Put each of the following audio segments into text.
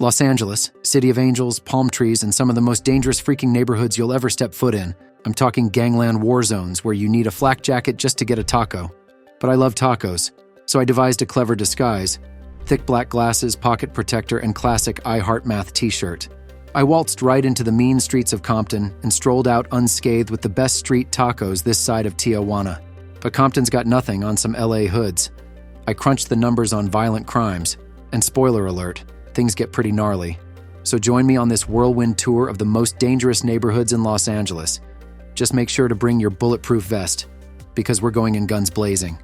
Los Angeles, city of angels, palm trees, and some of the most dangerous freaking neighborhoods you'll ever step foot in. I'm talking gangland war zones where you need a flak jacket just to get a taco. But I love tacos, so I devised a clever disguise: thick black glasses, pocket protector, and classic I Heart Math t-shirt. I waltzed right into the mean streets of Compton and strolled out unscathed with the best street tacos this side of Tijuana. But Compton's got nothing on some LA hoods. I crunched the numbers on violent crimes, and spoiler alert, things get pretty gnarly. So join me on this whirlwind tour of the most dangerous neighborhoods in Los Angeles. Just make sure to bring your bulletproof vest, because we're going in guns blazing.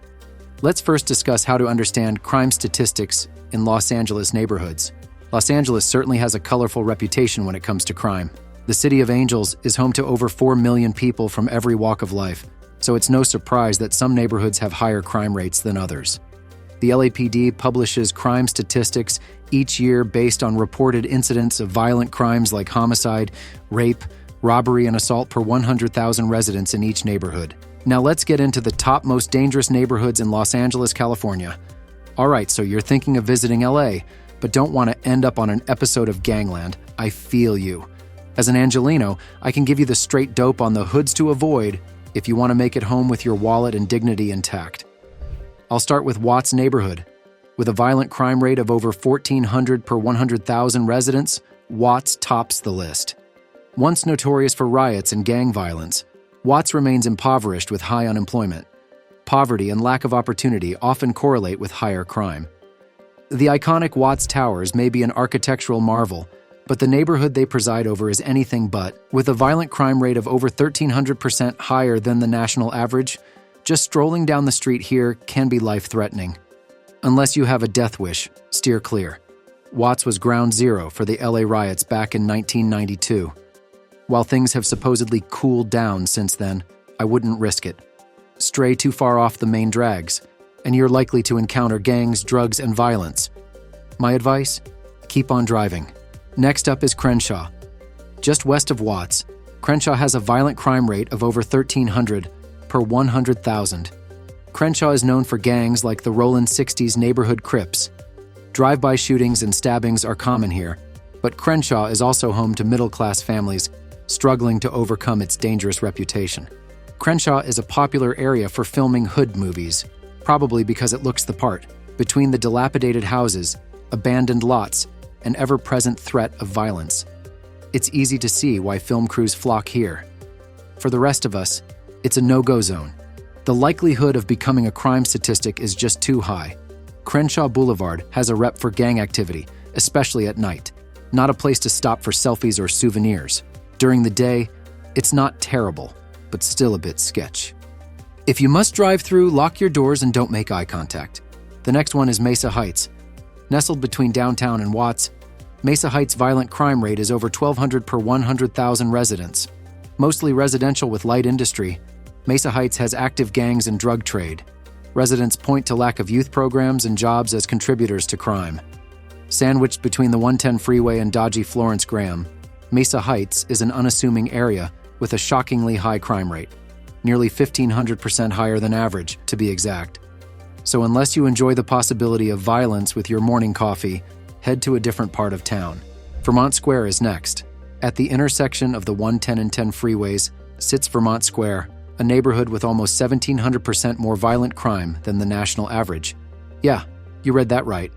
Let's first discuss how to understand crime statistics in Los Angeles neighborhoods. Los Angeles certainly has a colorful reputation when it comes to crime. The City of Angels is home to over 4 million people from every walk of life, so it's no surprise that some neighborhoods have higher crime rates than others. The LAPD publishes crime statistics each year based on reported incidents of violent crimes like homicide, rape, robbery, and assault per 100,000 residents in each neighborhood. Now let's get into the top most dangerous neighborhoods in Los Angeles, California. All right, so you're thinking of visiting LA, but don't want to end up on an episode of Gangland. I feel you. As an Angelino, I can give you the straight dope on the hoods to avoid if you want to make it home with your wallet and dignity intact. I'll start with Watts neighborhood. With a violent crime rate of over 1,400 per 100,000 residents, Watts tops the list. Once notorious for riots and gang violence, Watts remains impoverished with high unemployment. Poverty and lack of opportunity often correlate with higher crime. The iconic Watts Towers may be an architectural marvel, but the neighborhood they preside over is anything but. With a violent crime rate of over 1,300% higher than the national average, just strolling down the street here can be life-threatening. Unless you have a death wish, steer clear. Watts was ground zero for the LA riots back in 1992. While things have supposedly cooled down since then, I wouldn't risk it. Stray too far off the main drags, and you're likely to encounter gangs, drugs, and violence. My advice? Keep on driving. Next up is Crenshaw. Just west of Watts, Crenshaw has a violent crime rate of over 1,300 per 100,000. Crenshaw is known for gangs like the Rollin' 60s neighborhood Crips. Drive-by shootings and stabbings are common here, but Crenshaw is also home to middle-class families struggling to overcome its dangerous reputation. Crenshaw is a popular area for filming hood movies, probably because it looks the part, between the dilapidated houses, abandoned lots, and ever-present threat of violence. It's easy to see why film crews flock here. For the rest of us, it's a no-go zone. The likelihood of becoming a crime statistic is just too high. Crenshaw Boulevard has a rep for gang activity, especially at night. Not a place to stop for selfies or souvenirs. During the day, it's not terrible, but still a bit sketch. If you must drive through, lock your doors and don't make eye contact. The next one is Mesa Heights. Nestled between downtown and Watts, Mesa Heights' violent crime rate is over 1,200 per 100,000 residents. Mostly residential with light industry, Mesa Heights has active gangs and drug trade. Residents point to lack of youth programs and jobs as contributors to crime. Sandwiched between the 110 freeway and dodgy Florence Graham, Mesa Heights is an unassuming area with a shockingly high crime rate, nearly 1,500% higher than average, to be exact. So unless you enjoy the possibility of violence with your morning coffee, head to a different part of town. Vermont Square is next. At the intersection of the 110 and 10 freeways sits Vermont Square, a neighborhood with almost 1,700% more violent crime than the national average. Yeah, you read that right.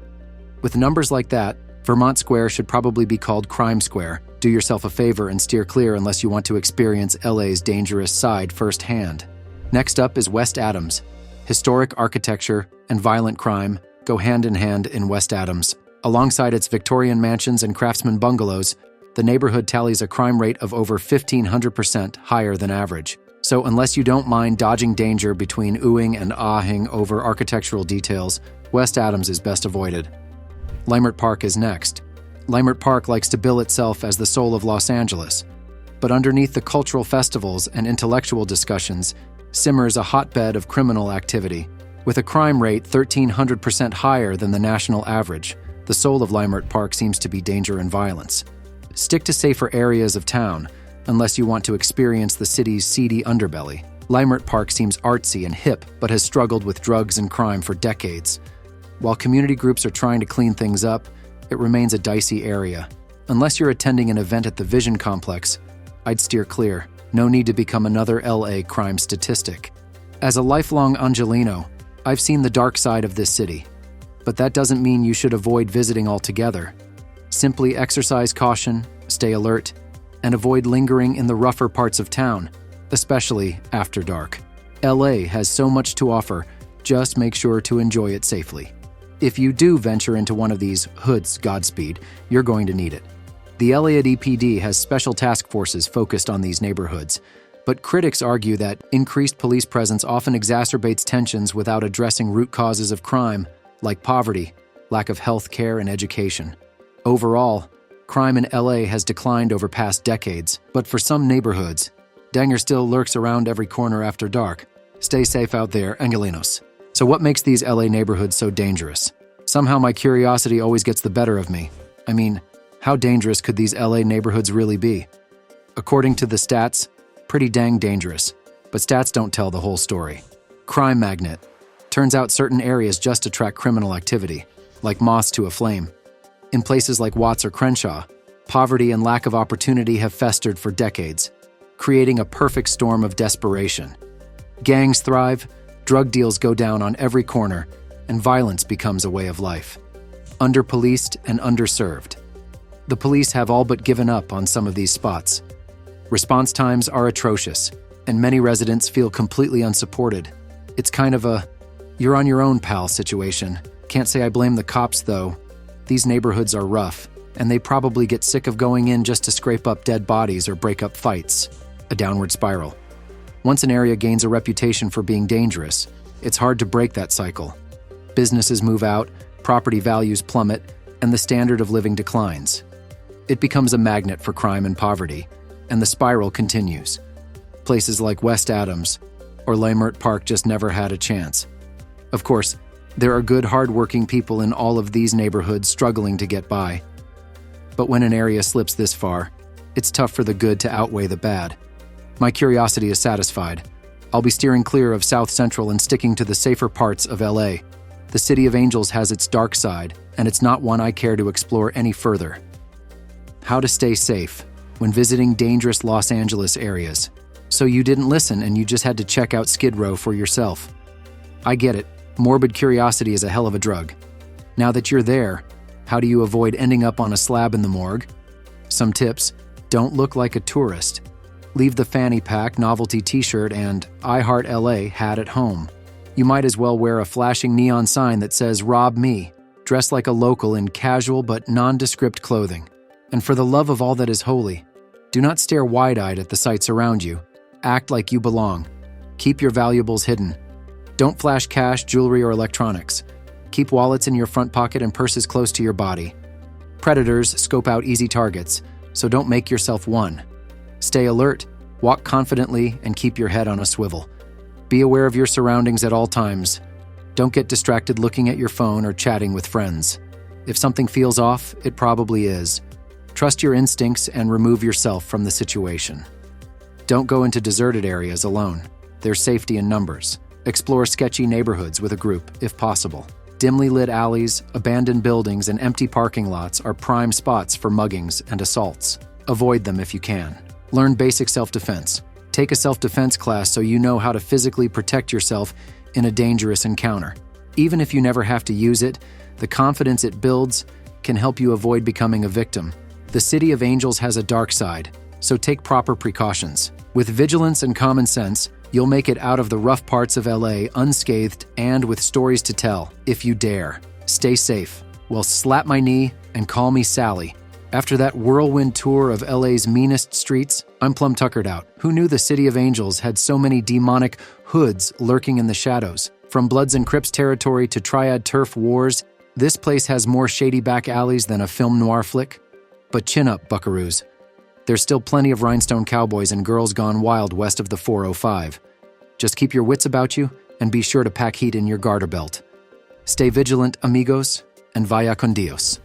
With numbers like that, Vermont Square should probably be called Crime Square. Do yourself a favor and steer clear unless you want to experience LA's dangerous side firsthand. Next up is West Adams. Historic architecture and violent crime go hand in hand in West Adams. Alongside its Victorian mansions and craftsman bungalows, the neighborhood tallies a crime rate of over 1,500% higher than average. So unless you don't mind dodging danger between oohing and ahing over architectural details, West Adams is best avoided. Leimert Park is next. Leimert Park likes to bill itself as the soul of Los Angeles. But underneath the cultural festivals and intellectual discussions simmers a hotbed of criminal activity. With a crime rate 1,300% higher than the national average, the soul of Leimert Park seems to be danger and violence. Stick to safer areas of town, unless you want to experience the city's seedy underbelly. Leimert Park seems artsy and hip, but has struggled with drugs and crime for decades. While community groups are trying to clean things up, it remains a dicey area. Unless you're attending an event at the Vision Complex, I'd steer clear. No need to become another LA crime statistic. As a lifelong Angelino, I've seen the dark side of this city. But that doesn't mean you should avoid visiting altogether. Simply exercise caution, stay alert, and avoid lingering in the rougher parts of town, especially after dark. LA has so much to offer, just make sure to enjoy it safely. If you do venture into one of these hoods, Godspeed, you're going to need it. The LAPD has special task forces focused on these neighborhoods, but critics argue that increased police presence often exacerbates tensions without addressing root causes of crime, like poverty, lack of health care, and education. Overall, crime in LA has declined over past decades, but for some neighborhoods, danger still lurks around every corner after dark. Stay safe out there, Angelinos. So what makes these LA neighborhoods so dangerous? Somehow my curiosity always gets the better of me. I mean, how dangerous could these LA neighborhoods really be? According to the stats, pretty dang dangerous. But stats don't tell the whole story. Crime magnet. Turns out certain areas just attract criminal activity, like moths to a flame. In places like Watts or Crenshaw, poverty and lack of opportunity have festered for decades, creating a perfect storm of desperation. Gangs thrive, drug deals go down on every corner, and violence becomes a way of life. Under-policed and underserved. The police have all but given up on some of these spots. Response times are atrocious, and many residents feel completely unsupported. It's kind of a, you're on your own, pal situation. Can't say I blame the cops, though. These neighborhoods are rough, and they probably get sick of going in just to scrape up dead bodies or break up fights. A downward spiral. Once an area gains a reputation for being dangerous, it's hard to break that cycle. Businesses move out, property values plummet, and the standard of living declines. It becomes a magnet for crime and poverty, and the spiral continues. Places like West Adams or Leimert Park just never had a chance. Of course, there are good, hard-working people in all of these neighborhoods struggling to get by. But when an area slips this far, it's tough for the good to outweigh the bad. My curiosity is satisfied. I'll be steering clear of South Central and sticking to the safer parts of LA. The City of Angels has its dark side, and it's not one I care to explore any further. How to stay safe when visiting dangerous Los Angeles areas. So you didn't listen and you just had to check out Skid Row for yourself. I get it. Morbid curiosity is a hell of a drug. Now that you're there, how do you avoid ending up on a slab in the morgue? Some tips. Don't look like a tourist. Leave the fanny pack, novelty t-shirt, and I Heart LA hat at home. You might as well wear a flashing neon sign that says, "Rob me." Dress like a local in casual but nondescript clothing. And for the love of all that is holy, do not stare wide-eyed at the sights around you. Act like you belong. Keep your valuables hidden. Don't flash cash, jewelry, or electronics. Keep wallets in your front pocket and purses close to your body. Predators scope out easy targets, so don't make yourself one. Stay alert, walk confidently, and keep your head on a swivel. Be aware of your surroundings at all times. Don't get distracted looking at your phone or chatting with friends. If something feels off, it probably is. Trust your instincts and remove yourself from the situation. Don't go into deserted areas alone. There's safety in numbers. Explore sketchy neighborhoods with a group, if possible. Dimly lit alleys, abandoned buildings, and empty parking lots are prime spots for muggings and assaults. Avoid them if you can. Learn basic self-defense. Take a self-defense class so you know how to physically protect yourself in a dangerous encounter. Even if you never have to use it, the confidence it builds can help you avoid becoming a victim. The City of Angels has a dark side, so take proper precautions. With vigilance and common sense, you'll make it out of the rough parts of LA unscathed and with stories to tell, if you dare. Stay safe. Well, slap my knee and call me Sally. After that whirlwind tour of LA's meanest streets, I'm plumb tuckered out. Who knew the City of Angels had so many demonic hoods lurking in the shadows? From Bloods and Crips territory to Triad Turf Wars, this place has more shady back alleys than a film noir flick. But chin up, buckaroos. There's still plenty of rhinestone cowboys and girls gone wild west of the 405. Just keep your wits about you and be sure to pack heat in your garter belt. Stay vigilant, amigos, and vaya con Dios.